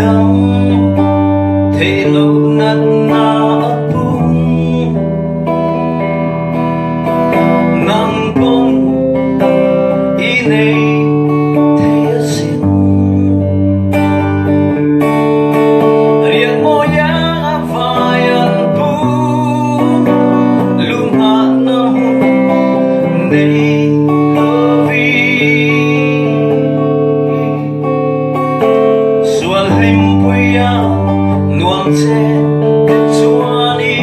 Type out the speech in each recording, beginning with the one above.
đắm thế lâu nát na bung nang bông ini thế xin riêng moyang vayan bu luma nang nei nuang chen kecuali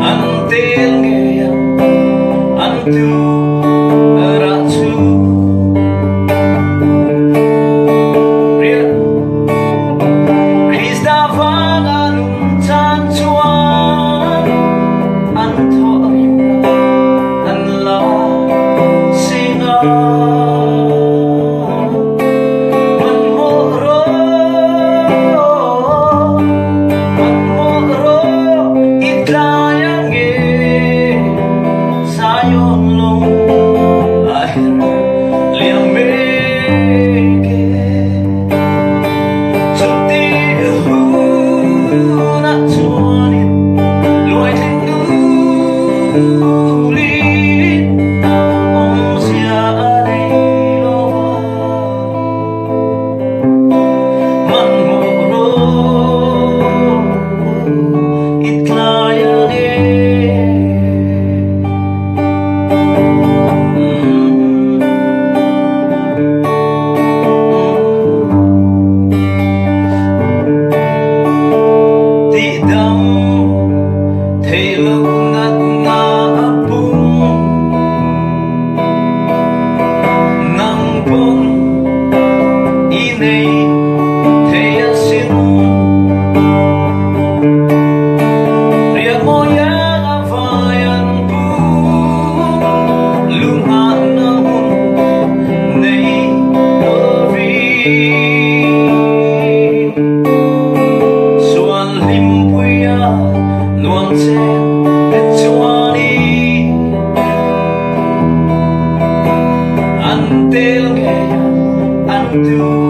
antel ngea antu ratu ria Krista vangalung chan chuan anto rimla anla singa thế lâu nát na bung nang bông ini thế xin riêng moyang vayan bu luma nang nei vi suan lim puya nuang chen kecuali antel ngea antu